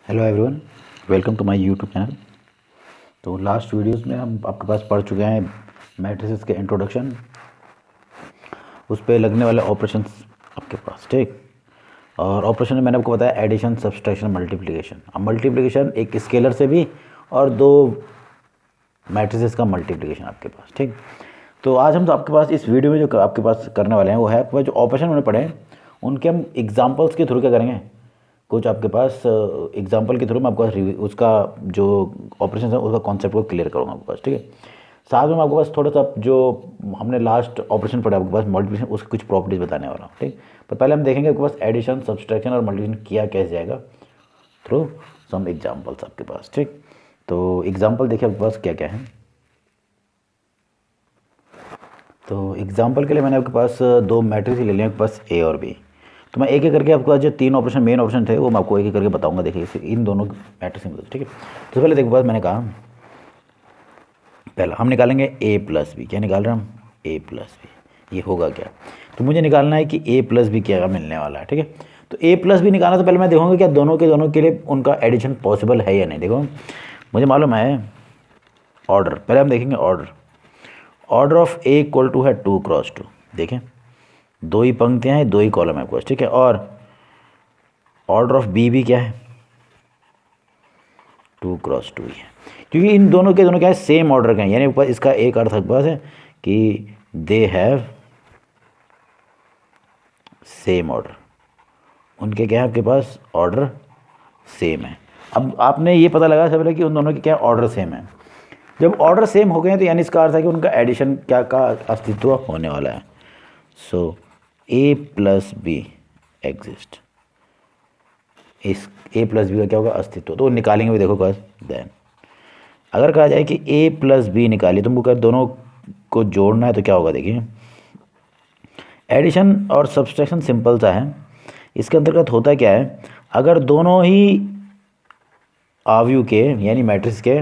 Hello everyone, welcome to my YouTube channel. तो last videos में हम आपके पास पढ़ चुके हैं मैट्रिसेस के इंट्रोडक्शन, उस पर लगने वाले ऑपरेशंस आपके पास, ठीक। और ऑपरेशन में मैंने आपको बताया एडिशन, सब्सट्रैक्शन, मल्टीप्लिकेशन। अब मल्टीप्लिकेशन एक स्केलर से भी और दो मैट्रिसेस का मल्टीप्लिकेशन आपके पास, ठीक। तो आज हम तो आपके पास इस वीडियो में जो आपके पास करने वाले हैं वो है आपके पास जो ऑपरेशन हमने पढ़े हैं उनके हम एग्जाम्पल्स के थ्रू क्या करेंगे, कुछ आपके पास एग्जांपल के थ्रू मैं आपको उसका जो ऑपरेशन है उसका कॉन्सेप्ट को क्लियर करूँगा आपके पास, ठीक है। साथ में मैं आपके पास थोड़ा सा जो हमने लास्ट ऑपरेशन पढ़ा आपके पास मल्टीप्लिकेशन, उसकी कुछ प्रॉपर्टीज बताने वाला हूँ, ठीक। पर पहले हम देखेंगे आपके पास एडिशन, सब्सट्रैक्शन और मल्टीप्लिकेशन किया कैसे जाएगा थ्रू सम एग्जाम्पल्स आपके पास, ठीक। तो एग्जाम्पल देखिए आपके पास क्या क्या है। तो एग्जाम्पल के लिए मैंने आपके पास दो मैट्रिक्स ले लिए आपके पास ए और बी। तो मैं एक एक करके आपके पास जो तीन ऑपरेशन मेन ऑप्शन थे वो मैं आपको एक एक करके बताऊंगा। देखिए इसे इन दोनों मैट्रिक्स में, ठीक है। तो पहले देखो, मैंने कहा पहला हम निकालेंगे ए प्लस बी। क्या निकाल रहे हैं हम? ए प्लस बी। ये होगा क्या? तो मुझे निकालना है कि ए प्लस बी क्या मिलने वाला है, ठीक है। तो ए प्लस बी निकालना, तो पहले मैं देखूंगा क्या दोनों के लिए उनका एडिशन पॉसिबल है या नहीं। देखो मुझे मालूम है ऑर्डर, पहले हम देखेंगे order of A equal to है 2x2। देखें दो ही पंक्तियां हैं, दो ही कॉलम है आपके पास, ठीक है। और ऑर्डर ऑफ बी भी क्या है? 2x2 ही है, क्योंकि इन दोनों के दोनों क्या है, सेम ऑर्डर के हैं। यानी ऊपर इसका एक अर्थ आपके पास है कि दे हैव सेम ऑर्डर, उनके क्या है आपके पास ऑर्डर सेम है। अब आपने ये पता लगा सबसे कि उन दोनों के क्या ऑर्डर सेम है। जब ऑर्डर सेम हो गए हैं तो यानी इसका अर्थ है कि उनका एडिशन क्या का अस्तित्व होने वाला है। सो ए प्लस बी एग्जिस्ट, इस ए प्लस बी का क्या होगा? अस्तित्व। तो निकालेंगे भी, देखो बस देन अगर कहा जाए कि ए प्लस बी निकालिए, तुमको क्या दोनों को जोड़ना है तो क्या होगा? देखिए एडिशन और सब्सट्रैक्शन सिंपल सा है। इसके अंतर्गत होता क्या है, अगर दोनों ही अवयव के यानी मैट्रिक्स के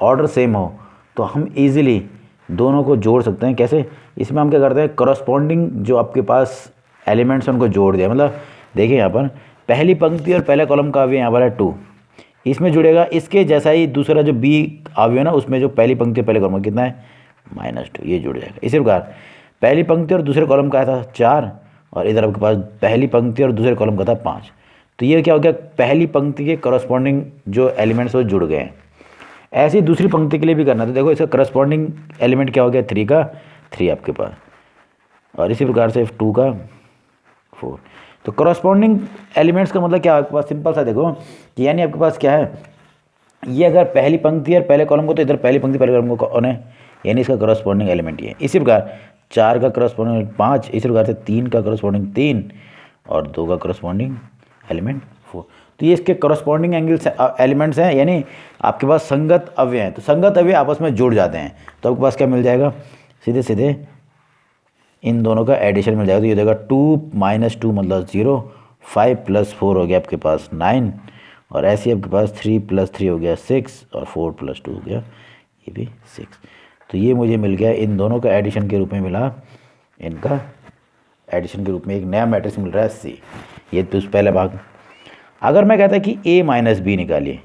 ऑर्डर सेम हो तो हम इजीली दोनों को जोड़ सकते हैं। कैसे? इसमें हम क्या करते हैं, करस्पॉन्डिंग जो आपके पास एलिमेंट्स हैं उनको जोड़ दिया। मतलब देखिए यहाँ पर पहली पंक्ति और पहले कॉलम का अवयव यहाँ पर है 2, इसमें जुड़ेगा इसके जैसा ही दूसरा जो बी अवयव है ना, उसमें जो पहली पंक्ति पहले कॉलम कितना है -2, ये जुड़ जाएगा। इसी प्रकार पहली पंक्ति और दूसरे कॉलम का था 4 और इधर आपके पास पहली पंक्ति और दूसरे कॉलम का था 5। तो ये क्या हो गया, पहली पंक्ति के करस्पॉन्डिंग जो एलिमेंट्स वो जुड़ गए हैं। ऐसे ही दूसरी पंक्ति के लिए भी करना। तो देखो इसका करस्पॉन्डिंग एलिमेंट क्या हो गया, 3 का 3 आपके पास, और इसी प्रकार से 2 का 4। तो करस्पॉन्डिंग एलिमेंट्स का मतलब क्या है आपके पास? सिंपल सा देखो कि यानी आपके पास क्या है, ये अगर पहली पंक्ति और पहले कॉलम को, तो इधर पहली पंक्ति पहले कॉलम को कौन है, यानी इसका करस्पॉन्डिंग एलिमेंट ये है। इसी प्रकार 4 का करस्पॉन्डिंग 5, इसी प्रकार से 3 का करस्पॉन्डिंग 3 और 2 का करस्पॉन्डिंग एलिमेंट 4। तो ये इसके करस्पॉन्डिंग एंगल्स एलिमेंट्स हैं, यानी आपके पास संगत अवयव हैं। तो संगत अवयव आपस में जुड़ जाते हैं तो आपके पास क्या मिल जाएगा, सीधे सीधे इन दोनों का एडिशन मिल जाएगा। तो ये देगा 2 - 2 मतलब 0, 5 + 4 हो गया आपके पास 9, और ऐसे ही आपके पास 3 + 3 हो गया 6 और 4 + 2 हो गया ये भी 6। तो ये मुझे मिल गया, इन दोनों का एडिशन के रूप में मिला, इनका एडिशन के रूप में एक नया मैट्रिक्स मिल रहा है C। ये तो पहला भाग। अगर मैं कहता कि A - B निकालिए,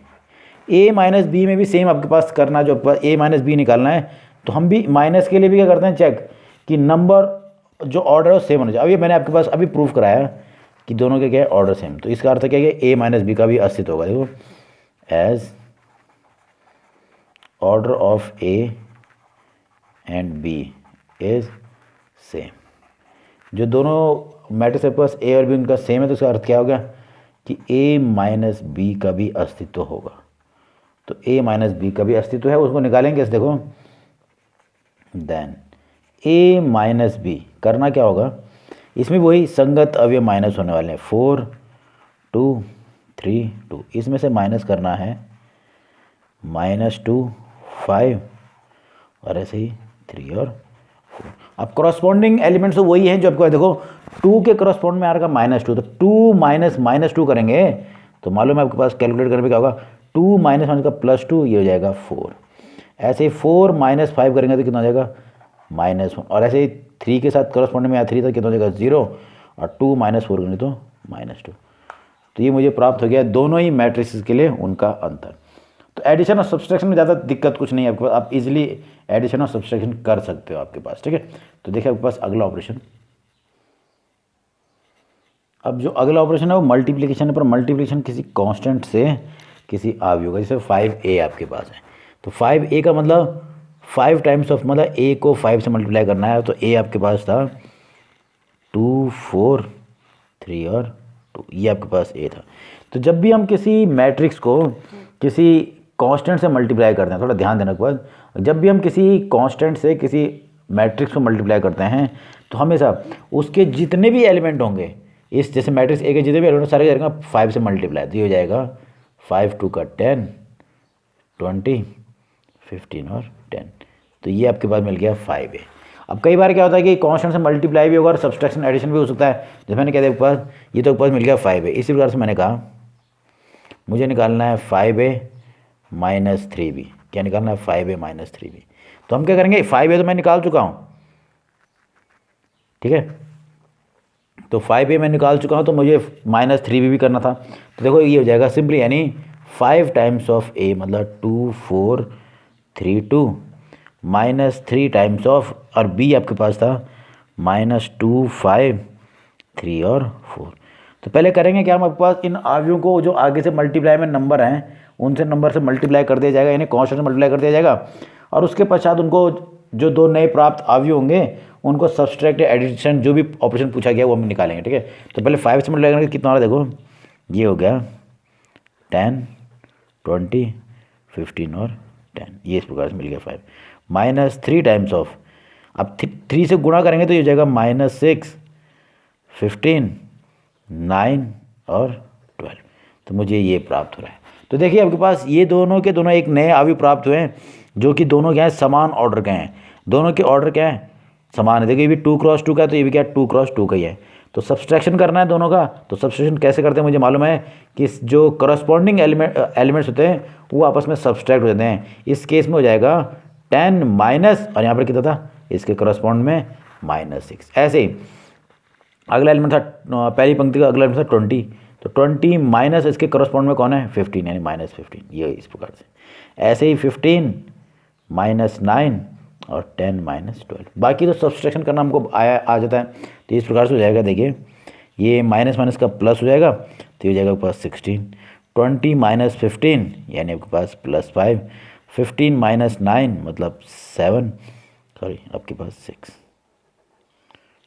A - B में भी सेम आपके पास करना, जो आपके पास A - B निकालना है तो हम भी माइनस के लिए भी क्या करते हैं, चेक कि नंबर जो ऑर्डर है वो सेम होना चाहिए। अभी मैंने आपके पास अभी प्रूफ कराया कि दोनों के क्या है ऑर्डर सेम। तो इसका अर्थ क्या है कि A - B का भी अस्तित्व होगा। देखो as order of A and B is same, जो दोनों मैट्रिक्स आपके पास A और B उनका सेम है, तो इसका अर्थ क्या होगा कि A - B का भी अस्तित्व होगा। तो A - B का भी अस्तित्व है, उसको निकालेंगे इस, देखो देन A - B करना क्या होगा, इसमें वही संगत अवयव माइनस होने वाले हैं 4 2 3 2, इसमें से माइनस करना है -2 5 और ऐसे ही 3 और 4। अब करस्पॉन्डिंग एलिमेंट्स तो वही हैं जो आपको देखो 2 के करस्पॉन्ड में आ रहा -2, तो 2 - -2 करेंगे तो मालूम है आपके पास कैलकुलेट करने पे क्या होगा, 2 - का +2 ये हो जाएगा 4। ऐसे ही 4 - 5 करेंगे तो कितना हो जाएगा -1, और ऐसे ही 3 के साथ करस्पॉन्डिंग में 3 था कितना हो जाएगा 0, और 2 - 4 करेंगे तो -2। तो ये मुझे प्राप्त हो गया दोनों ही मैट्रिक्स के लिए उनका अंतर। तो एडिशन और सब्सट्रैक्शन में ज़्यादा दिक्कत कुछ नहीं है आपके पास, आप इजीली एडिशन और सब्सट्रैक्शन कर सकते हो आपके पास, ठीक है। तो देखिए आपके पास अगला ऑपरेशन, अब जो अगला ऑपरेशन है वो मल्टीप्लिकेशन है, पर मल्टीप्लिकेशन किसी कांस्टेंट से किसी अवयव का, जैसे 5a आपके पास है, तो 5a का मतलब 5 टाइम्स ऑफ, मतलब a को 5 से मल्टीप्लाई करना है, तो a आपके पास था 2 4 3 और 2, ये आपके पास a था। तो जब भी हम किसी मैट्रिक्स को किसी कांस्टेंट से मल्टीप्लाई करते हैं, थोड़ा ध्यान देने के बाद, जब भी हम किसी कांस्टेंट से किसी मैट्रिक्स को मल्टीप्लाई करते हैं तो हमेशा उसके जितने भी एलिमेंट होंगे, इस जैसे मैट्रिक्स ए के जितने भी एलिमेंट सारे करेंगे 5 से मल्टीप्लाई, तो ये हो जाएगा 5 2 का 10 20 15 और 10, तो ये आपके पास मिल गया 5a। अब कई बार क्या होता है कि कांस्टेंट से मल्टीप्लाई भी होगा और सब्सट्रैक्शन एडिशन भी हो सकता है, जैसे मैंने कह दिया पास, ये तो पास मिल गया 5a। इसी प्रकार से मैंने कहा मुझे निकालना है 5a माइनस 3b, क्या निकालना है 5a माइनस 3b, तो हम क्या करेंगे 5a तो मैं निकाल चुका हूँ, ठीक है, तो 5a मैं निकाल चुका हूँ, तो मुझे माइनस 3b भी करना था, तो देखो ये हो जाएगा सिंपली, यानी 5 टाइम्स ऑफ a मतलब 2 4 3 2 माइनस 3 टाइम्स ऑफ, और b आपके पास था माइनस 2 5 3 और 4। तो पहले करेंगे क्या, हम आपके पास इन अवयवों को जो आगे से मल्टीप्लाई में नंबर हैं उनसे नंबर से मल्टीप्लाई कर दिया जाएगा, यानी कांस्टेंट से मल्टीप्लाई कर दिया जाएगा, और उसके पश्चात उनको जो दो नए प्राप्त अवयव होंगे उनको सब्सट्रैक्ट या एडिशन जो भी ऑपरेशन पूछा गया वो हम निकालेंगे, ठीक है। तो पहले 5 से मल्टीप्लाई करेंगे कितना आ रहा है, देखो ये हो गया 10 20 15 और 10, ये इस प्रकार से मिल गया 5 माइनस 3 टाइम्स ऑफ, अब 3 से गुणा करेंगे तो ये हो जाएगा माइनस 6 15 9 और 12, तो मुझे ये प्राप्त हो रहा है। तो देखिए आपके पास ये दोनों के दोनों एक नए अवयव प्राप्त हुए हैं जो कि दोनों क्या है, समान ऑर्डर के हैं, दोनों के ऑर्डर क्या है, समान है। देखिए ये भी 2 क्रॉस 2 का है, तो ये भी क्या 2 क्रॉस 2 का ही है। तो सब्सट्रैक्शन करना है दोनों का, तो सब्सट्रैक्शन कैसे करते हैं मुझे मालूम है कि जो करस्पॉन्डिंग एलिमेंट्स होते हैं वो आपस में सब्सट्रैक्ट हो जाते हैं। इस केस में हो जाएगा 10 माइनस, और यहाँ पर कितना था इसके करस्पॉन्ड में -6। ऐसे ही अगला एलिमेंट था, पहली पंक्ति का अगला एलिमेंट था 20, तो 20 माइनस इसके करस्पॉन्ड में कौन है 15, यानी -15, ये इस प्रकार से। ऐसे ही 15 माइनस 9 और 10 माइनस 12, बाकी तो सब्सट्रैक्शन करना हमको आ जाता है। तो इस प्रकार से हो जाएगा, देखिए ये माइनस माइनस का प्लस हो जाएगा, तो ये हो जाएगा आपके पास 16, 20 माइनस 15 यानी आपके पास +5, 15 माइनस 9 मतलब 7, सॉरी आपके पास 6,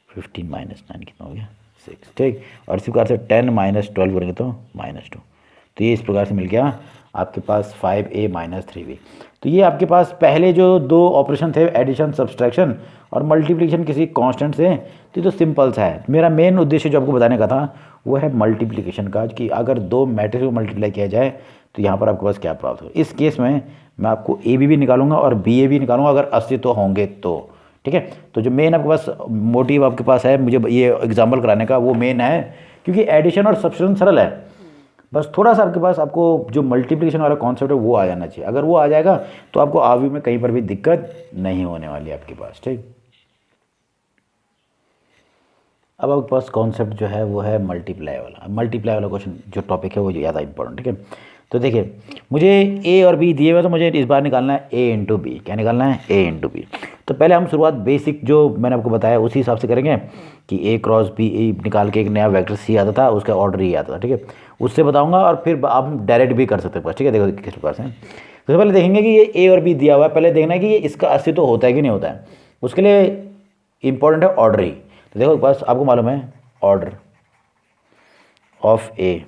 15 माइनस 9 कितना हो गया 6, ठीक। और इसी प्रकार से 10 माइनस 12 करेंगे तो -2, तो ये इस प्रकार से मिल गया आपके पास 5a माइनस 3b। तो ये आपके पास पहले जो दो ऑपरेशन थे, एडिशन सब्सट्रैक्शन और मल्टीप्लिकेशन किसी कांस्टेंट से, तो ये तो सिंपल सा है। मेरा मेन उद्देश्य जो आपको बताने का था वो है मल्टीप्लिकेशन का, कि अगर दो मैट्रिक्स को मल्टीप्लाई किया जाए तो यहाँ पर आपके पास क्या प्राप्त हो। इस केस में मैं आपको ए बी भी निकालूंगा और बी ए भी निकालूंगा अगर अस्तित्व होंगे तो, ठीक है। तो जो मेन आपके पास मोटिव आपके पास है मुझे ये एग्जाम्पल कराने का, वो मेन है क्योंकि एडिशन और सब्सट्रैक्शन सरल है, बस थोड़ा सा आपके पास आपको जो मल्टीप्लिकेशन वाला कॉन्सेप्ट है वो आ जाना चाहिए। अगर वो आ जाएगा तो आपको अवयव में कहीं पर भी दिक्कत नहीं होने वाली है आपके पास, ठीक। अब आपके पास कॉन्सेप्ट जो है वो है मल्टीप्लाई वाला क्वेश्चन जो टॉपिक है वो ज़्यादा इंपॉर्टेंट, ठीक है। तो देखिए मुझे ए और बी दिए हुए, तो मुझे इस बार निकालना है ए इंटू बी। क्या निकालना है, ए इंटू बी। तो पहले हम शुरुआत बेसिक जो मैंने आपको बताया उसी हिसाब से करेंगे कि ए क्रॉस बी निकाल के एक नया वेक्टर सी आता था, उसका ऑर्डर ही आता था, ठीक है, उससे बताऊंगा। और फिर आप डायरेक्ट भी कर सकते हैं, ठीक है। देखो किस प्रकार से, सबसे पहले देखेंगे कि ये ए और बी दिया हुआ है, पहले देखना है कि ये इसका अस्तित्व होता है कि नहीं होता है, उसके लिए इंपॉर्टेंट है ऑर्डर ही। तो देखो बस आपको मालूम है order of A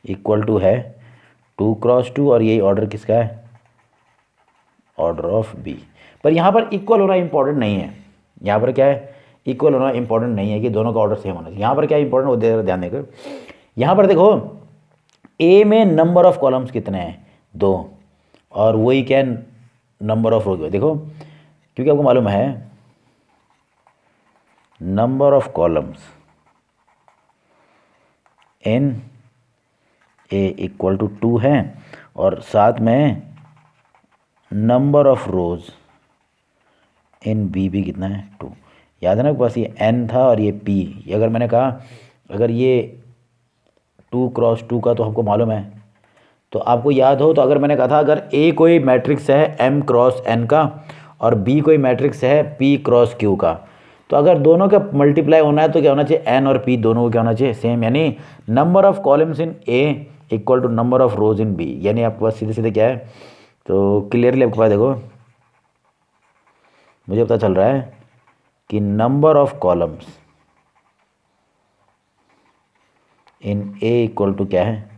equal to है 2 क्रॉस 2, और यही ऑर्डर किसका है, ऑर्डर ऑफ बी। पर यहाँ पर इक्वल होना इंपॉर्टेंट नहीं है, यहाँ पर क्या है, इक्वल होना इंपॉर्टेंट नहीं है कि दोनों का ऑर्डर सेम होना चाहिए। यहाँ पर क्या इंपॉर्टेंट वो ध्यान देकर, यहाँ पर देखो ए में नंबर ऑफ कॉलम्स कितने हैं 2, और वही क्या नंबर ऑफ रो। देखो क्योंकि आपको मालूम है number of columns in A equal to 2 है, और साथ में number of rows in B भी कितना है 2। याद है ना, बस ये n था और ये p। अगर मैंने कहा अगर ये 2x2 का तो हमको मालूम है। तो आपको याद हो तो अगर मैंने कहा था अगर ए कोई मैट्रिक्स है m×n का और बी कोई मैट्रिक्स है p×q का, तो अगर दोनों का मल्टीप्लाई होना है तो क्या होना चाहिए, n और p दोनों को क्या होना चाहिए, सेम। यानी number of columns in A equal to number of rows in B. यानी आपके पास सीधे सीधे क्या है, तो क्लियरली आपके पास देखो मुझे पता चल रहा है कि number of columns in A equal to क्या है,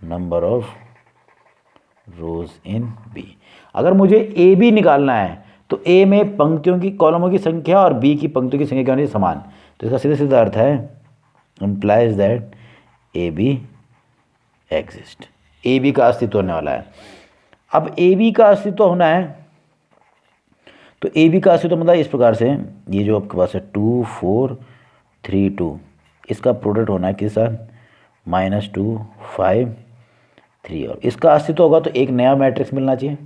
number of rows in B. अगर मुझे ए बी निकालना है तो ए में पंक्तियों की कॉलमों की संख्या और बी की पंक्तियों की संख्या क्या होनी चाहिए, समान। तो इसका सीधे सीधा अर्थ है implies that A B exist, A B का अस्तित्व होने वाला है। अब ए बी का अस्तित्व होना है तो ए बी का अस्तित्व मतलब इस प्रकार से, ये जो आपके पास है 2 4 3 2, इसका प्रोडक्ट होना है किस साथ, -2 5 3, और इसका अस्तित्व होगा तो एक नया मैट्रिक्स मिलना चाहिए।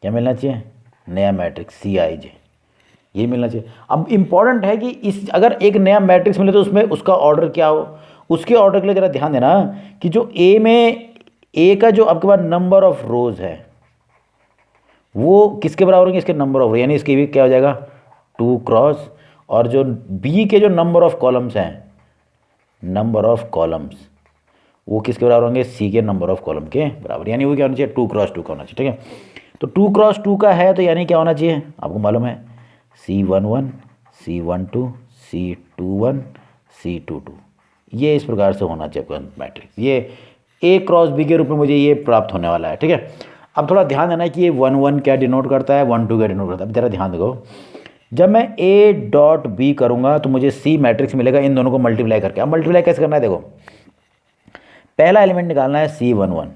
क्या मिलना चाहिए, नया मैट्रिक्स CIJ, ये मिलना चाहिए। अब इम्पॉर्टेंट है कि इस अगर एक नया मैट्रिक्स मिले तो उसमें उसका ऑर्डर क्या हो, उसके ऑर्डर के लिए ज़रा ध्यान देना कि जो ए में ए का जो आपके पास नंबर ऑफ रोज है वो किसके बराबर होंगे, इसके नंबर ऑफ, यानी इसके भी क्या हो जाएगा 2x, और जो बी के जो नंबर ऑफ कॉलम्स हैं, नंबर ऑफ कॉलम्स वो किसके बराबर होंगे, सी के नंबर ऑफ कॉलम के बराबर। यानी वो क्या होना चाहिए, 2x2 का होना चाहिए। ठीक है, तो 2x2 का है तो यानी क्या होना चाहिए, आपको मालूम है C11 C12 C21 C22, ये इस प्रकार से होना चाहिए आपका मैट्रिक्स। ये A×B के रूप में मुझे ये प्राप्त होने वाला है। ठीक है, अब थोड़ा ध्यान देना कि ये 1 1 क्या डिनोट करता है, 1 2 क्या डिनोट करता है। अब जरा ध्यान दो, जब मैं A.B करूँगा तो मुझे C मैट्रिक्स मिलेगा इन दोनों को मल्टीप्लाई करके। अब मल्टीप्लाई कैसे करना है, देखो पहला एलिमेंट निकालना है C11,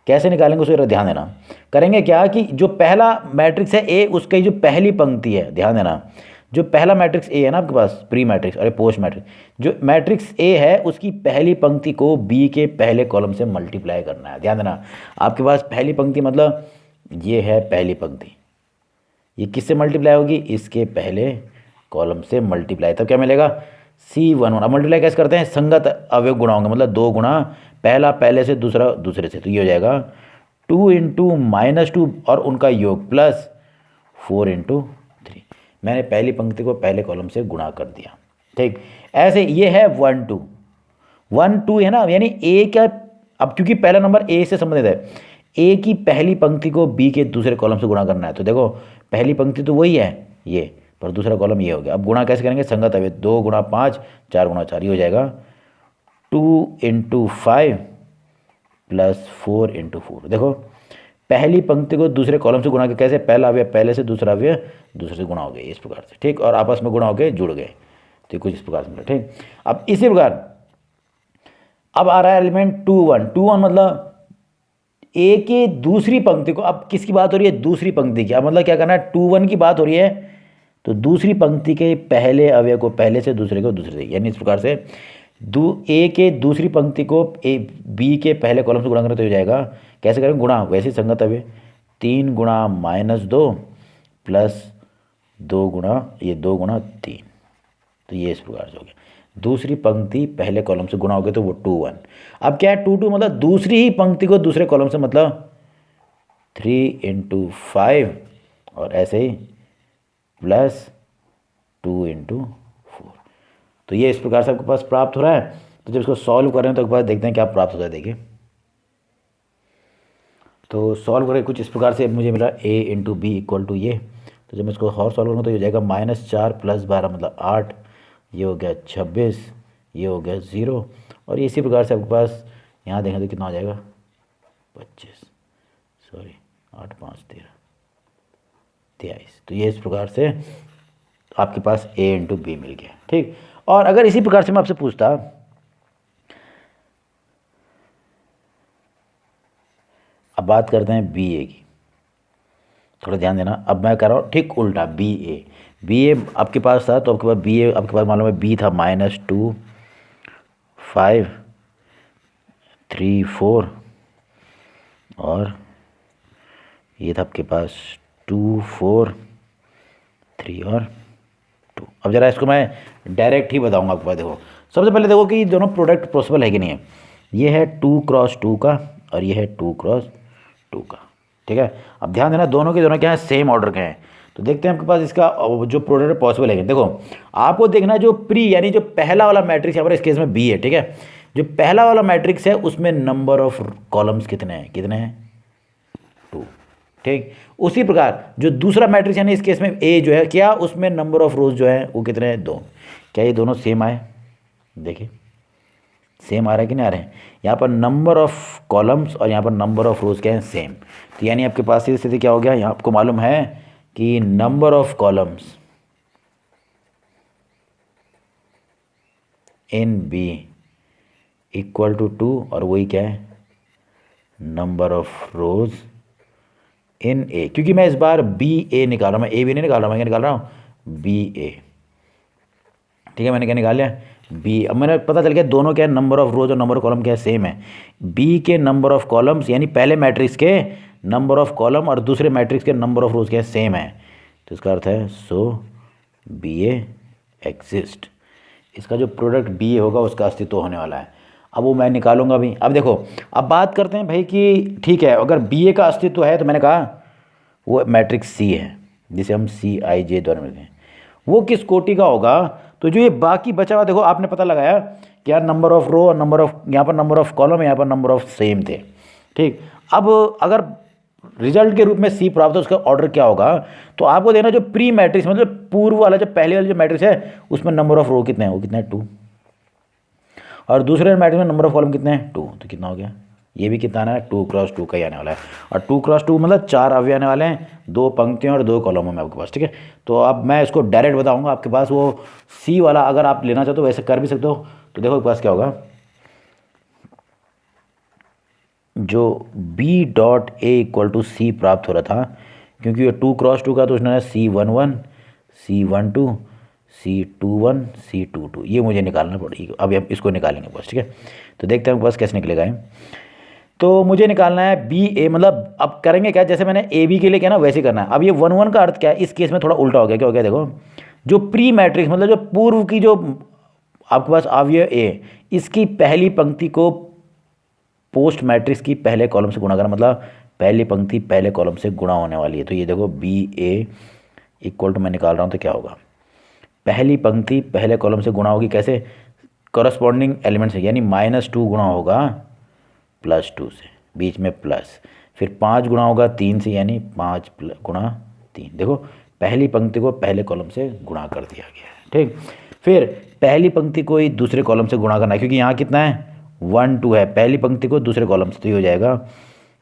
कैसे निकालेंगे उसको जरा ध्यान देना। करेंगे क्या कि जो पहला मैट्रिक्स है ए, उसकी जो पहली पंक्ति है, ध्यान देना जो पहला मैट्रिक्स ए है ना आपके पास, प्री मैट्रिक्स और पोस्ट मैट्रिक्स, जो मैट्रिक्स ए है उसकी पहली पंक्ति को बी के पहले कॉलम से मल्टीप्लाई करना है। ध्यान देना आपके पास पहली पंक्ति मतलब ये है पहली पंक्ति, ये किससे मल्टीप्लाई होगी, इसके पहले कॉलम से मल्टीप्लाई, तब क्या मिलेगा C11। अब मल्टीप्लाई कैसे करते हैं, संगत अवयव गुणा होंगे, मतलब 2 गुणा पहला पहले से दूसरा दूसरे से, तो ये हो जाएगा 2 × -2 और उनका योग प्लस 4 × 3। मैंने पहली पंक्ति को पहले कॉलम से गुणा कर दिया। ठीक, ऐसे ये है 1 2 1 2 है ना, यानी ए का, अब क्योंकि पहला नंबर ए से संबंधित है, ए की पहली पंक्ति को बी के दूसरे कॉलम से गुणा करना है। तो देखो पहली पंक्ति तो वही है ये, पर दूसरा कॉलम ये हो गया। अब गुणा कैसे करेंगे, संगत अवयव 2 × 5 4 × 4, ये हो जाएगा 2 × 5 प्लस 4 × 4। देखो पहली पंक्ति को दूसरे कॉलम से गुणा के कैसे, पहला अवयव पहले से, दूसरा अवयव दूसरे से गुणा हो गए इस प्रकार से। ठीक, और आपस में गुणा हो गए जुड़ गए, तो कुछ इस प्रकार से मिला। ठीक, अब इसी प्रकार अब आ रहा है एलिमेंट 2 1 2 1, मतलब ए के दूसरी पंक्ति को, अब किसकी बात हो रही है, दूसरी पंक्ति की। अब मतलब क्या करना है, 2 1 की बात हो रही है तो दूसरी पंक्ति के पहले अवयव को पहले से, दूसरे को दूसरे से, यानी इस प्रकार से ए के दूसरी पंक्ति को ए बी के पहले कॉलम से गुणा करें तो हो जाएगा, कैसे करें गुणा, वैसे संगत अवयव 3 × -2 प्लस 2 × 3, तो ये इस प्रकार से हो गया। दूसरी पंक्ति पहले कॉलम से गुणा हो गया तो वो 2 1। अब क्या है 2 2, मतलब दूसरी ही पंक्ति को दूसरे कॉलम से, मतलब 3 × 5 और ऐसे ही प्लस 2 × 4, तो ये इस प्रकार से आपके पास प्राप्त हो रहा है। तो जब इसको सॉल्व कर रहे हैं तो एक बार देखते हैं क्या प्राप्त होता है। देखिए तो सॉल्व करके कुछ इस प्रकार से मुझे मिला A × B इक्वल टू ये, तो जब मैं इसको और सॉल्व करूँगा तो ये हो जाएगा -4 + 12 मतलब 8, ये हो गया 26, ये हो गया 0, और इसी प्रकार से आपके पास यहाँ देखें तो कितना हो जाएगा 25, सॉरी 8 5 13 23। तो ये इस प्रकार से आपके पास A × B मिल गया। ठीक, और अगर इसी प्रकार से मैं आपसे पूछता, अब बात करते हैं BA की, थोड़ा ध्यान देना। अब मैं कर रहा हूँ ठीक उल्टा, BA आपके पास था तो आपके पास BA आपके पास मालूम है B था -2 5 3 4 और ये था आपके पास 2 4 3 और 2। अब जरा इसको मैं डायरेक्ट ही बताऊंगा आपको पास। देखो सबसे पहले देखो कि दोनों प्रोडक्ट पॉसिबल है कि नहीं है। ये है 2x2 का और ये है 2x2 का, ठीक है। अब ध्यान देना दोनों के दोनों क्या है, सेम ऑर्डर के हैं। तो देखते हैं आपके पास इसका जो प्रोडक्ट पॉसिबल है। देखो आपको देखना जो प्री यानी जो पहला वाला मैट्रिक्स यहाँ पर इस केस में बी है, ठीक है। जो पहला वाला मैट्रिक्स है उसमें नंबर ऑफ कॉलम्स कितने हैं 2, ठीक। उसी प्रकार जो दूसरा मैट्रिक्स यानी इस केस में ए जो है क्या, उसमें नंबर ऑफ रोज जो है वो कितने हैं 2। क्या ये दोनों सेम आए, देखिए सेम आ रहा है कि नहीं आ रहे हैं। यहाँ पर नंबर ऑफ कॉलम्स और यहाँ पर नंबर ऑफ रोज क्या है, सेम। तो यानी आपके पास ये स्थिति क्या हो गया, यहाँ आपको मालूम है कि number of columns in B equal to 2 और वही क्या है नंबर ऑफ रोज इन ए, क्योंकि मैं इस बार बी ए निकाल रहा हूँ, मैं ए बी नहीं निकाल रहा हूँ, मैं क्या निकाल रहा हूँ बी ए, ठीक है। मैंने क्या निकाल लिया बी। अब मैंने पता चल गया दोनों क्या है नंबर ऑफ रोज और नंबर ऑफ कॉलम क्या है, सेम है। बी के नंबर ऑफ कॉलम्स यानी पहले मैट्रिक्स के नंबर ऑफ कॉलम और दूसरे मैट्रिक्स के नंबर ऑफ रोज क्या है, सेम है। तो इसका अर्थ है सो बी ए एग्जिस्ट। इसका जो प्रोडक्ट बी ए होगा उसका अस्तित्व होने वाला है। अब वो मैं निकालूंगा भी। अब देखो अब बात करते हैं भाई कि ठीक है अगर बी ए का अस्तित्व है तो मैंने कहा वो मैट्रिक्स सी है जिसे हम सी आई जे द्वारा मिलते हैं, वो किस कोटि का होगा। तो जो ये बाकी बचा हुआ देखो आपने पता लगाया कि यार नंबर ऑफ रो और नंबर ऑफ, यहाँ पर नंबर ऑफ कॉलम यहाँ पर नंबर ऑफ सेम थे, ठीक। अब अगर रिजल्ट के रूप में सी प्राप्त हो उसका ऑर्डर क्या होगा, तो आपको देना जो प्री मैट्रिक्स मतलब पूर्व वाला जो पहले वाला जो मैट्रिक्स है उसमें नंबर ऑफ रो कितने हैं, वो कितने हैं 2, और दूसरे मैट्रिक्स में नंबर ऑफ कॉलम कितने हैं 2। तो कितना हो गया, ये भी कितना आना है 2x2 का ही आने वाला है। और 2x2 मतलब 4 अवयव आने वाले हैं, 2 पंक्तियों और 2 कॉलमों में आपके पास, ठीक है। तो अब मैं इसको डायरेक्ट बताऊंगा आपके पास वो सी वाला अगर आप लेना चाहते हो वैसे कर भी सकते हो। तो देखो आपके पास क्या होगा, जो B dot A equal to C प्राप्त हो रहा था, क्योंकि ये 2x2 का तो उसने C11 C12 C21 C22 ये मुझे निकालना पड़ेगा। अब हम इसको निकालेंगे बस, ठीक है। तो देखते हैं बस कैसे निकलेगा ये। तो मुझे निकालना है बी ए, मतलब अब करेंगे क्या, जैसे मैंने ए बी के लिए किया ना वैसे करना है। अब ये 1 1 का अर्थ क्या है, इस केस में थोड़ा उल्टा हो गया। क्या हो गया देखो, जो प्री मैट्रिक्स मतलब जो पूर्व की जो आपके पास अवयव ए, इसकी पहली पंक्ति को पोस्ट मैट्रिक्स की पहले कॉलम से गुणा करना, मतलब पहली पंक्ति पहले कॉलम से गुणा होने वाली है। तो ये देखो बी ए इक्वल टू मैं निकाल रहा हूँ तो क्या होगा, पहली पंक्ति पहले कॉलम से गुणा होगी कैसे, करस्पॉन्डिंग एलिमेंट से, यानी -2 गुणा होगा +2 से, बीच में प्लस, फिर 5 गुणा होगा 3 से यानी 5 गुणा 3। देखो पहली पंक्ति को पहले कॉलम से गुणा कर दिया गया है, ठीक। फिर पहली पंक्ति को ही दूसरे कॉलम से गुणा करना है, क्योंकि यहाँ कितना है 1 2 है, पहली पंक्ति को दूसरे कॉलम से, तो ये हो जाएगा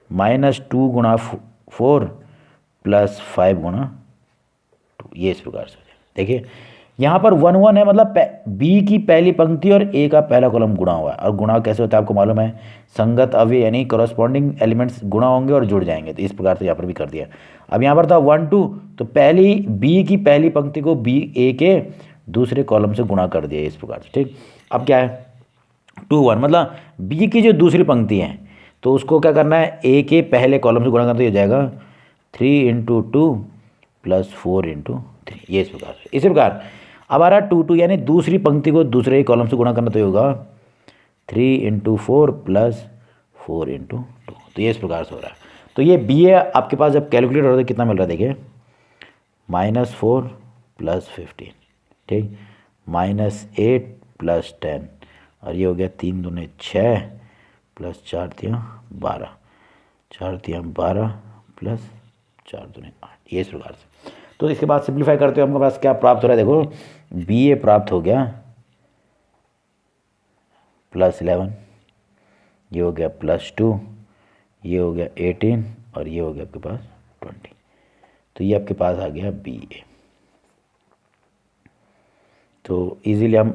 -2 गुणा 4 + 5 गुणा 2। ये इस प्रकार से हो जाएगा। देखिए यहाँ पर 1 1 है, मतलब बी की पहली पंक्ति और ए का पहला कॉलम गुणा हुआ है। और गुणा कैसे होता है आपको मालूम है, संगत अवयव यानी करस्पॉन्डिंग एलिमेंट्स गुणा होंगे और जुड़ जाएंगे। तो इस प्रकार से यहाँ पर भी कर दिया। अब यहाँ पर था 1 2, तो पहली बी की पहली पंक्ति को बी ए के दूसरे कॉलम से गुणा कर दिया इस प्रकार से, ठीक। अब क्या है 2 1, मतलब बी की जो दूसरी पंक्ति है तो उसको क्या करना है, ए के पहले कॉलम से गुणा करना, तो हो जाएगा 3 × 2 + 4 × 3। ये इस प्रकार से। इसी प्रकार अब आ रहा है 2 2, यानी दूसरी पंक्ति को दूसरे ही कॉलम से गुणा करना, तो होगा 3 × 4 + 4 × 2। तो ये इस प्रकार से हो रहा है। तो ये बी ए आपके पास जब कैलकुलेट हो रहा है कितना मिल रहा है, देखिए -4 + 15, ठीक, -8 + 10, और ये हो गया 3 दूने 6 + 4 तियाँ 12, 4 तियाँ 12 + 4 दूने 8। ये इस प्रकार से। तो इसके बाद सिंप्लीफाई करते हो हमारे पास क्या प्राप्त हो रहा है, देखो बी ए प्राप्त हो गया +11, ये हो गया +2, ये हो गया 18 और ये हो गया आपके पास 20। तो ये आपके पास आ गया बी ए। तो इजीली हम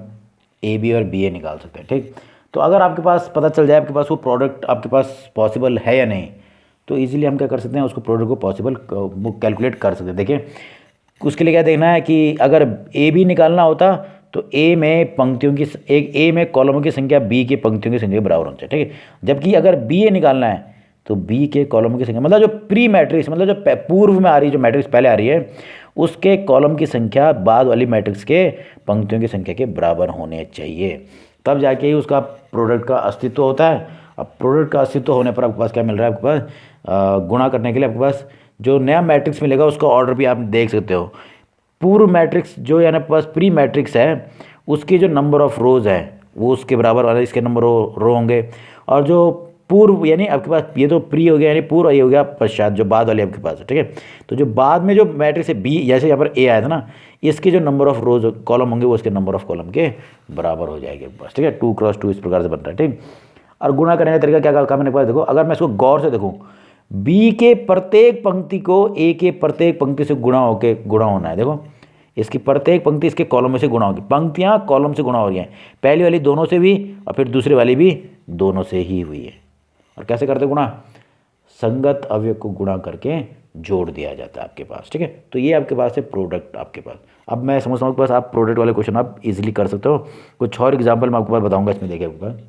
ए बी और बी ए निकाल सकते हैं, ठीक। तो अगर आपके पास पता चल जाए आपके पास वो प्रोडक्ट आपके पास पॉसिबल है या नहीं, तो इजीली हम क्या कर सकते हैं, उसको प्रोडक्ट को पॉसिबल वो कैलकुलेट कर सकते हैं। देखिए उसके लिए क्या देखना है कि अगर ए बी निकालना होता तो ए में पंक्तियों की ए में कॉलमों की संख्या बी के पंक्तियों की संख्या के बराबर होनी चाहिए, ठीक है। जबकि अगर बी ए निकालना है तो बी के कॉलम की संख्या, मतलब जो प्री मैट्रिक्स मतलब जो पूर्व में आ रही है, जो मैट्रिक्स पहले आ रही है उसके कॉलम की संख्या बाद वाली मैट्रिक्स के पंक्तियों की संख्या के बराबर होने चाहिए। तब जाके ही उसका प्रोडक्ट का अस्तित्व होता है। अब प्रोडक्ट का अस्तित्व होने पर आपके पास क्या मिल रहा है, आपके पास गुणा करने के लिए आपके पास जो नया मैट्रिक्स मिलेगा उसका ऑर्डर भी आप देख सकते हो। पूर्व मैट्रिक्स जो यानी आपके पास प्री मैट्रिक्स है उसके जो नंबर ऑफ रोज है वो उसके बराबर वाले इसके नंबर रो होंगे, और जो पूर्व यानी आपके पास ये तो प्री हो गया यानी पूर्व, ये हो गया पश्चात जो बाद वाले आपके पास है, ठीक है। तो जो बाद में जो मैट्रिक्स है बी, जैसे यहाँ पर ए आया था ना, इसके जो नंबर ऑफ रोज कॉलम होंगे वो इसके नंबर ऑफ कॉलम के बराबर हो जाएंगे बस, ठीक है। 2x2 इस प्रकार से बन रहा है, ठीक। और गुणा करने का तरीका क्या काम मैंने पास देखो, अगर मैं इसको गौर से देखूँ, बी के प्रत्येक पंक्ति को ए के प्रत्येक पंक्ति से गुणा होना है। देखो इसकी प्रत्येक पंक्ति इसके कॉलम में से गुणा होगी, पंक्तियाँ कॉलम से गुणा हो रही हैं, पहली वाली दोनों से भी और फिर दूसरी वाली भी दोनों से ही हुई है। और कैसे करते गुणा, संगत अवयव को गुणा करके जोड़ दिया जाता है आपके पास, ठीक है। तो ये आपके पास है प्रोडक्ट आपके पास। अब मैं समझता हूँ आपके पास आप प्रोडक्ट वाले क्वेश्चन आप इजीली कर सकते हो। कुछ और एग्जाम्पल मैं आपके पास बताऊँगा इसमें, देखिए आपके पास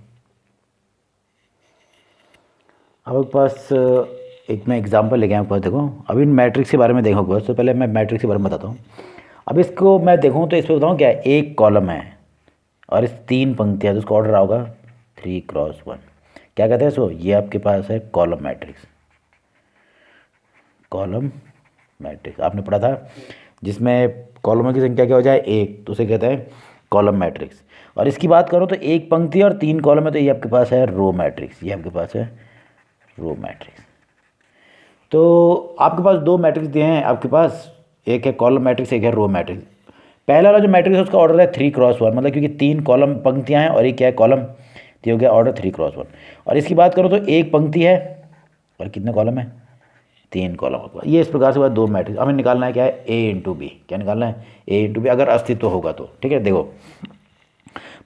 आपके पास एक मैं एग्जाम्पल लेके आपके पास देखो। अभी इन मैट्रिक्स के बारे में देखो बस, तो पहले मैं मैट्रिक्स के बारे में बताता हूँ। अब इसको मैं देखूँ तो इस पर बताऊँ क्या, एक कॉलम है और इस 3 पंक्तियाँ, तो उसका ऑर्डर होगा 3x1। क्या कहते हैं इसको, ये आपके पास है कॉलम मैट्रिक्स। कॉलम मैट्रिक्स आपने पढ़ा था, जिसमें कॉलमों की संख्या क्या हो जाए 1, तो उसे कहते हैं कॉलम मैट्रिक्स। और इसकी बात करो तो एक पंक्ति और 3 कॉलम है, तो ये आपके पास है रो मैट्रिक्स। ये आपके पास है रो मैट्रिक्स। तो आपके पास 2 मैट्रिक्स दिए हैं आपके पास, एक है कॉलम मैट्रिक्स, एक है रो मैट्रिक्स। पहला वाला जो मैट्रिक्स है उसका ऑर्डर है 3x1, मतलब क्योंकि 3 कॉलम पंक्तियाँ हैं और एक क्या है कॉलम, तो हो गया ऑर्डर 3x1। और इसकी बात करो तो एक पंक्ति है और कितने कॉलम है, 3 कॉलम। ये इस प्रकार से बात 2 मैट्रिक्स हमें निकालना है, क्या है ए इंटू बी। क्या निकालना है, ए इंटू बी, अगर अस्तित्व होगा तो, ठीक है। देखो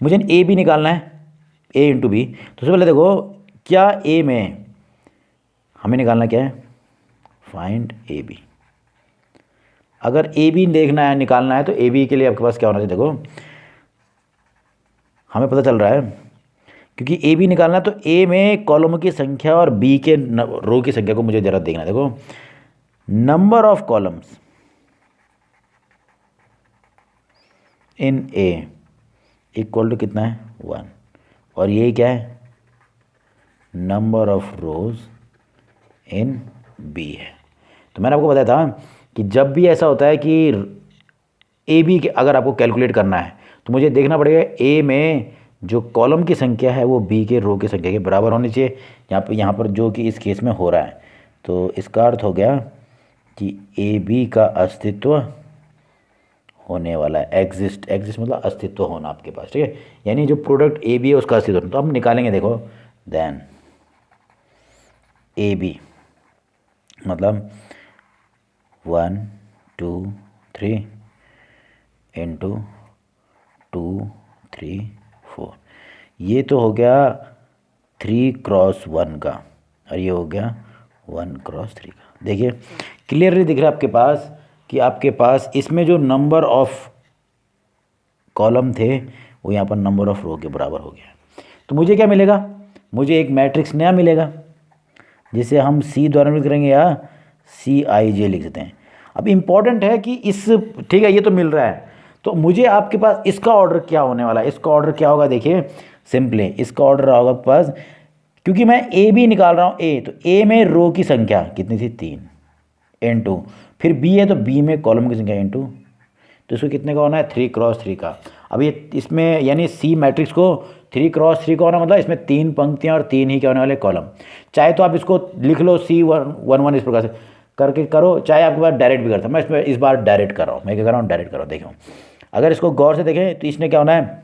मुझे ए बी निकालना है, ए इंटू बी। तो सबसे पहले देखो क्या ए में हमें निकालना क्या है, फाइंड ए बी। अगर ए बी देखना है निकालना है तो ए बी के लिए आपके पास क्या होना चाहिए, देखो हमें पता चल रहा है क्योंकि ए बी निकालना है तो ए में कॉलम की संख्या और बी के रो की संख्या को मुझे जरा देखना है। देखो number of columns in A equal to कितना है 1, और ये क्या है number of rows in B है। तो मैंने आपको बताया था कि जब भी ऐसा होता है कि ए बी के अगर आपको कैलकुलेट करना है तो मुझे देखना पड़ेगा ए में जो कॉलम की संख्या है वो बी के रो की संख्या के बराबर होनी चाहिए। यहाँ पर जो कि इस केस में हो रहा है, तो इसका अर्थ हो गया कि ए बी का अस्तित्व होने वाला है। एग्जिस्ट मतलब अस्तित्व होना आपके पास, ठीक है। यानी जो प्रोडक्ट ए बी है उसका अस्तित्व होना। तो हम निकालेंगे, देखो देन ए बी मतलब 1 2 3 इंटू 2 3 4, ये तो हो गया 3x1 का, और ये हो गया 1x3 का। देखिए क्लियरली दिख रहा है आपके पास कि आपके पास इसमें जो नंबर ऑफ कॉलम थे वो यहाँ पर नंबर ऑफ रो के बराबर हो गया। तो मुझे क्या मिलेगा, मुझे एक मैट्रिक्स नया मिलेगा जिसे हम सी द्वारा लिख करेंगे या CIJ लिख देते हैं। अब इम्पॉर्टेंट है कि इस, ठीक है ये तो मिल रहा है, तो मुझे आपके पास इसका ऑर्डर क्या होने वाला है। इसका ऑर्डर क्या होगा, देखिए सिंपली इसका ऑर्डर होगा आपके पास, क्योंकि मैं ए बी निकाल रहा हूँ ए, तो ए में रो की संख्या कितनी थी 3 इंटू, फिर बी है तो बी में कॉलम की संख्या इंटू, तो इसको कितने का होना है 3x3 का। अब ये इसमें यानी सी मैट्रिक्स को 3x3 का होना मतलब इसमें 3 पंक्तियाँ और 3 ही क्या होने वाले कॉलम। चाहे तो आप इसको लिख लो C11 इस प्रकार से करके करो, चाहे आपके पास डायरेक्ट भी करता हूँ। मैं इसमें इस बार डायरेक्ट कर रहा हूँ, मैं क्या कर रहा हूँ डायरेक्ट कर रहा हूँ। देखो अगर इसको गौर से देखें तो इसमें क्या होना है,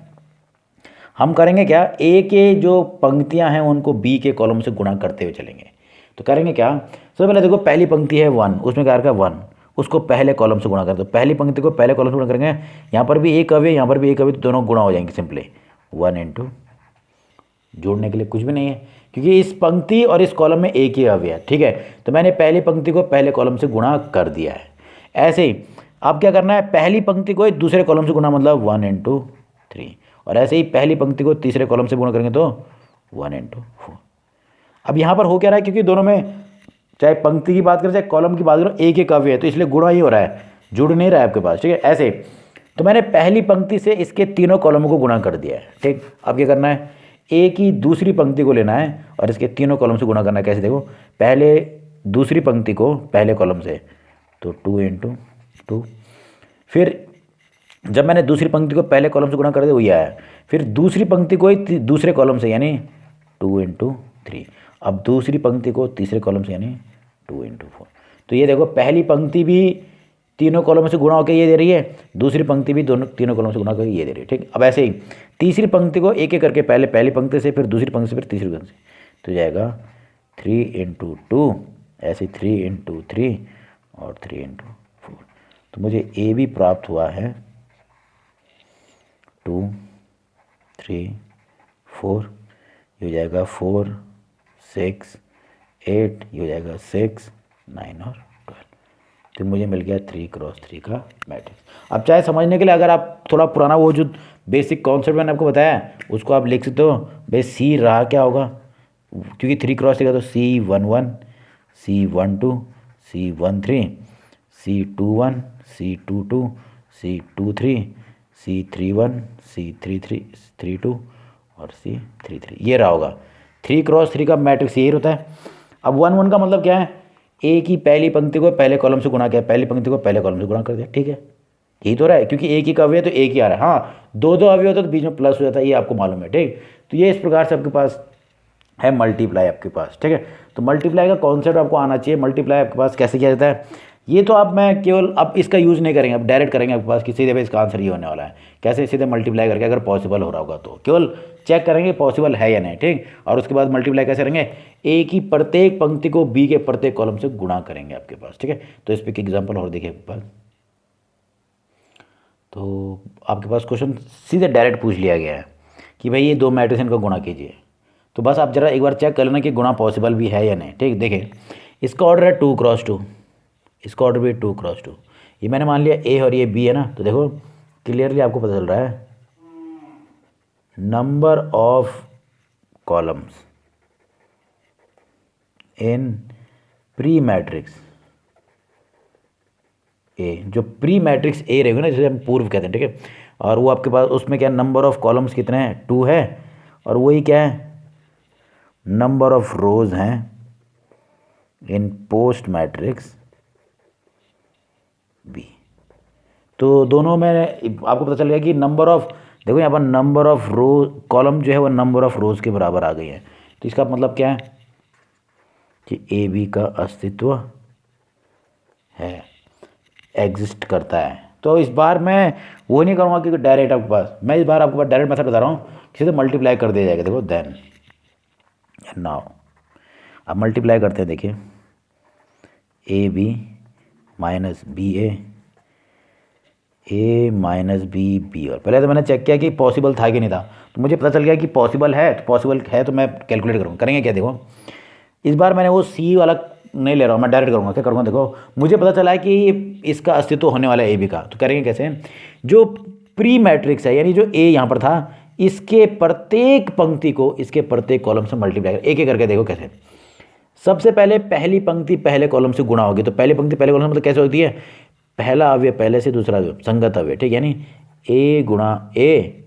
हम करेंगे क्या, ए के जो पंक्तियाँ हैं उनको बी के कॉलम से गुणा करते हुए चलेंगे। तो करेंगे क्या, सबसे पहले देखो पहली पंक्ति है 1, उसमें क्या रखा 1, उसको पहले कॉलम से गुणा कर दो। पहली पंक्ति को पहले कॉलम से गुणा करेंगे, यहाँ पर भी एक अवयव यहाँ पर भी एक अवयव, तो दोनों गुणा हो जाएंगे सिंपली 1 इंटू, जोड़ने के लिए कुछ भी नहीं है क्योंकि इस पंक्ति और इस कॉलम में एक ही अवयव है, ठीक है। तो मैंने पहली पंक्ति को पहले कॉलम से गुणा कर दिया है। ऐसे ही अब क्या करना है, पहली पंक्ति को दूसरे कॉलम से गुणा मतलब 1 इंटू 3, और ऐसे ही पहली पंक्ति को तीसरे कॉलम से गुणा करेंगे तो 1 इंटू 4। अब यहाँ पर हो क्या रहा है, क्योंकि दोनों में चाहे पंक्ति की बात करें चाहे कॉलम की बात करें एक एक अवयव है, तो इसलिए गुणा ही हो रहा है, जुड़ नहीं रहा है आपके पास, ठीक है। ऐसे तो मैंने पहली पंक्ति से इसके तीनों कॉलमों को गुणा कर दिया है। ठीक, अब क्या करना है, ए की दूसरी पंक्ति को लेना है और इसके तीनों कॉलम से गुणा करना है। कैसे, देखो, पहले दूसरी पंक्ति को पहले कॉलम से, तो 2 × 2, फिर जब मैंने दूसरी पंक्ति को पहले कॉलम से गुणा कर दिया वही आया, फिर दूसरी पंक्ति को ही दूसरे कॉलम से यानी 2 × 3, अब दूसरी पंक्ति को तीसरे कॉलम से यानी 2 × 4। तो ये देखो पहली पंक्ति भी तीनों कॉलम से गुणा होकर ये दे रही है, दूसरी पंक्ति भी तीनों कॉलम से गुणा करके ये दे रही है। ठीक, अब ऐसे ही तीसरी पंक्ति को एक एक करके पहले पहली पंक्ति से, फिर दूसरी पंक्ति से, फिर तीसरी पंक्ति से, तो जाएगा 3 × 2, ऐसे 3 × 3 और 3 × 4। तो मुझे ए भी प्राप्त हुआ है 2, 3, 4, ये हो जाएगा 4, 6, 8, ये हो जाएगा 6, 9 और 12। तो मुझे मिल गया 3 × 3 का मैट्रिक्स। अब चाहे समझने के लिए अगर आप थोड़ा पुराना वो जो बेसिक कॉन्सेप्ट मैंने आपको बताया उसको आप लिख सकते हो, भाई सी रहा क्या होगा, क्योंकि 3 × 3 का तो C11, C12, C13, C21, C22, C23, C31, C32 और C33, ये रहा होगा। 3 × 3 का मैट्रिक्स यही होता है। अब 1 1 का मतलब क्या है, ए की पहली पंक्ति को पहले कॉलम से गुणा किया, पहली पंक्ति को पहले कॉलम से गुणा कर दिया। ठीक है, यही तो रहा है, क्योंकि एक ही का अवयव है तो एक ही आ रहा है। हाँ, दो अवयव होता है तो बीच में प्लस हो जाता है, ये आपको मालूम है। ठीक, तो ये इस प्रकार से आपके पास है मल्टीप्लाई आपके पास। ठीक है, तो मल्टीप्लाई का कॉन्सेप्ट आपको आना चाहिए। मल्टीप्लाई आपके पास कैसे किया जाता है, ये तो आप मैं केवल अब इसका यूज़ नहीं करेंगे, अब डायरेक्ट करेंगे आपके पास कि सीधे भाई इसका आंसर ये होने वाला है। कैसे, सीधे मल्टीप्लाई करके, अगर पॉसिबल हो रहा होगा तो केवल चेक करेंगे पॉसिबल है या नहीं। ठीक, और उसके बाद मल्टीप्लाई कैसे करेंगे, ए की प्रत्येक पंक्ति को बी के प्रत्येक कॉलम से गुणा करेंगे आपके पास। ठीक है, तो इस पर एक एग्जाम्पल और देखिए आपके पास। तो आपके पास क्वेश्चन सीधे डायरेक्ट पूछ लिया गया है कि भाई ये दो मैट्रिक्स इनका गुणा कीजिए। तो बस आप जरा एक बार चेक कर लेना कि गुणा पॉसिबल भी है या नहीं। ठीक, देखें इसका ऑर्डर है 2 × 2, इसका ऑर्डर भी 2 × 2, ये मैंने मान लिया ए और ये बी है ना। तो देखो क्लियरली आपको पता चल रहा है number of columns in pre matrix A, जो प्री मैट्रिक्स ए रहेगा ना, जिसे हम पूर्व कहते हैं। ठीक है, और वो आपके पास उसमें क्या नंबर ऑफ कॉलम्स कितने हैं, 2 है, और वही क्या है नंबर ऑफ रोज हैं इन पोस्ट मैट्रिक्स बी। तो दोनों में आपको पता चल गया कि नंबर ऑफ, देखो यहाँ पर नंबर ऑफ रो कॉलम जो है वो नंबर ऑफ रोज के बराबर आ गई है। तो इसका मतलब क्या है कि ए बी का अस्तित्व है, एग्जिस्ट करता है। तो इस बार मैं वो नहीं करूँगा क्योंकि डायरेक्ट आपके पास, मैं इस बार आपके पास डायरेक्ट मेथड बता रहा हूँ, किसी से मल्टीप्लाई कर दिया जाएगा। देखो देन नाउ अब मल्टीप्लाई करते हैं। देखिए A B minus B A minus B B, और पहले तो मैंने चेक किया कि पॉसिबल था कि नहीं था, तो मुझे पता चल गया कि पॉसिबल है। तो पॉसिबल है तो मैं कैलकुलेट करूँगा। करेंगे क्या, देखो इस बार मैंने वो सी वाला नहीं ले रहा हूँ, मैं डायरेक्ट करूँगा। क्या करूँगा, देखो मुझे पता चला है कि इसका अस्तित्व होने वाला है ए बी का। तो करेंगे कैसे, जो प्री मैट्रिक्स है यानी जो ए यहाँ पर था, इसके प्रत्येक पंक्ति को इसके प्रत्येक कॉलम से मल्टीप्लाई कर, एक एक करके देखो कैसे। सबसे पहले पहली पंक्ति पहले कॉलम से गुणा होगी। तो पहली पंक्ति पहले कॉलम से मतलब कैसे होती है, पहला अवयव पहले से दूसरा अवयव संगत अवयव। ठीक, यानी ए गुणा ए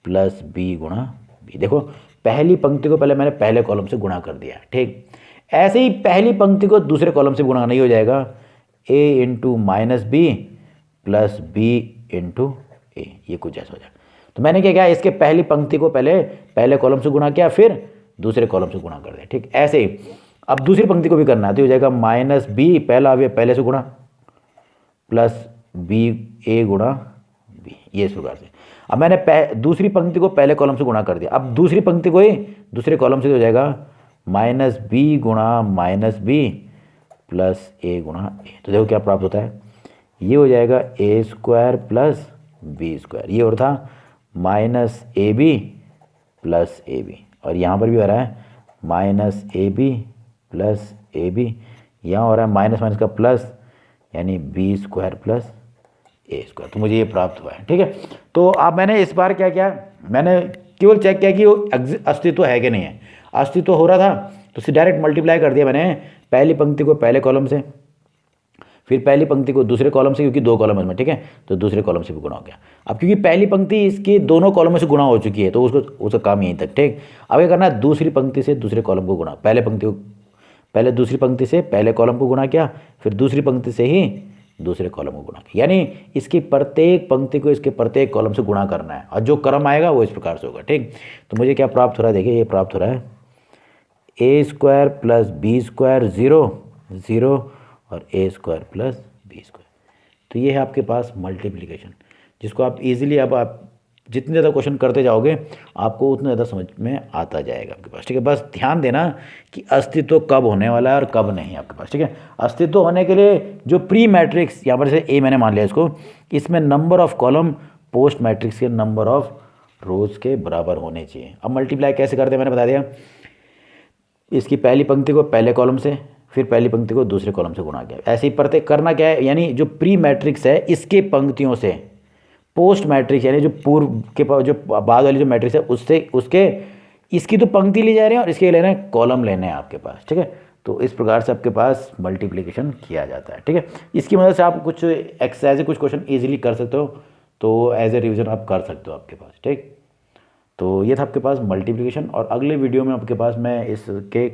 प्लस बी गुणा बी। देखो पहली पंक्ति को पहले मैंने पहले कॉलम से गुणा कर दिया। ठीक, ऐसे ही पहली पंक्ति को दूसरे कॉलम से गुणा नहीं हो जाएगा, A into minus B plus B into A, ये कुछ ऐसा हो जाएगा। तो मैंने क्या किया, इसके पहली पंक्ति को पहले कॉलम से गुणा किया, फिर दूसरे कॉलम से गुणा कर दिया। ठीक, ऐसे ही अब दूसरी पंक्ति को भी करना है। तो हो जाएगा माइनस बी पहला अवयव पहले से गुणा प्लस बी ए गुणा बी, ये इस प्रकार से। अब मैंने दूसरी पंक्ति को पहले कॉलम से गुणा कर दिया, अब दूसरी पंक्ति को ही दूसरे कॉलम से हो जाएगा माइनस बी गुणा माइनस बी प्लस ए गुणा ए। तो देखो क्या प्राप्त होता है, ये हो जाएगा A square plus B square, ये और था minus A B plus A B, और यहाँ पर भी हो रहा है minus A B plus A B, यहाँ हो रहा है माइनस माइनस का प्लस यानी B square plus A square. तो मुझे ये प्राप्त हुआ है। ठीक है, तो अब मैंने इस बार क्या किया, मैंने केवल चेक किया कि वो अस्तित्व है कि नहीं है। अस्तित्व हो रहा था तो डायरेक्ट मल्टीप्लाई कर दिया मैंने पहली पंक्ति को पहले कॉलम से, फिर पहली पंक्ति को दूसरे कॉलम से, क्योंकि 2 कॉलम है इसमें, ठीक है, तो दूसरे कॉलम से भी गुणा हो गया। अब क्योंकि पहली पंक्ति इसके दोनों कॉलमों से गुणा हो चुकी है तो उसका काम यहीं तक, ठीक। अब क्या करना है, दूसरी पंक्ति से दूसरे कॉलम को गुणा, पहले दूसरी पंक्ति से पहले कॉलम को गुणा किया, फिर दूसरी पंक्ति से ही दूसरे कॉलम को गुणा किया, यानी इसकी प्रत्येक पंक्ति को इसके प्रत्येक कॉलम से गुणा करना है और जो क्रम आएगा वो इस प्रकार से होगा, ठीक। तो मुझे क्या प्राप्त हो रहा है, देखिए ये प्राप्त हो रहा है a² + b² 0 और a² + b²। तो ये है आपके पास मल्टीप्लिकेशन, जिसको आप इजीली, अब आप जितने ज़्यादा क्वेश्चन करते जाओगे आपको उतना ज़्यादा समझ में आता जाएगा आपके पास, ठीक है। बस ध्यान देना कि अस्तित्व कब होने वाला है और कब नहीं आपके पास, ठीक है। अस्तित्व होने के लिए जो प्री मैट्रिक्स, यहाँ पर जैसे ए मैंने मान लिया इसको, इसमें number of column post matrix के नंबर ऑफ रोज के बराबर होने चाहिए। अब मल्टीप्लाई कैसे करते हैं मैंने बता दिया, इसकी पहली पंक्ति को पहले कॉलम से, फिर पहली पंक्ति को दूसरे कॉलम से गुणा किया, ऐसे ही प्रत्येक करना क्या है, यानी जो प्री मैट्रिक्स है इसके पंक्तियों से पोस्ट मैट्रिक्स, यानी जो पूर्व के जो बाद वाली जो मैट्रिक्स है उसके इसकी तो पंक्ति ली जा रही है और इसके लेना है कॉलम लेने हैं आपके पास, ठीक है। तो इस प्रकार से आपके पास मल्टीप्लिकेशन किया जाता है, ठीक है। इसकी मदद से आप कुछ एक्सरसाइज, कुछ क्वेश्चन ईजिली कर सकते हो, तो एज ए रिविजन आप कर सकते हो आपके पास, ठीक। तो ये था आपके पास मल्टीप्लिकेशन, और अगले वीडियो में आपके पास मैं इसके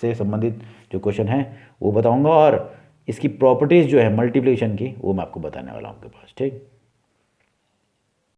से संबंधित जो क्वेश्चन है वो बताऊंगा, और इसकी प्रॉपर्टीज़ जो है मल्टीप्लिकेशन की वो मैं आपको बताने वाला हूँ आपके पास, ठीक।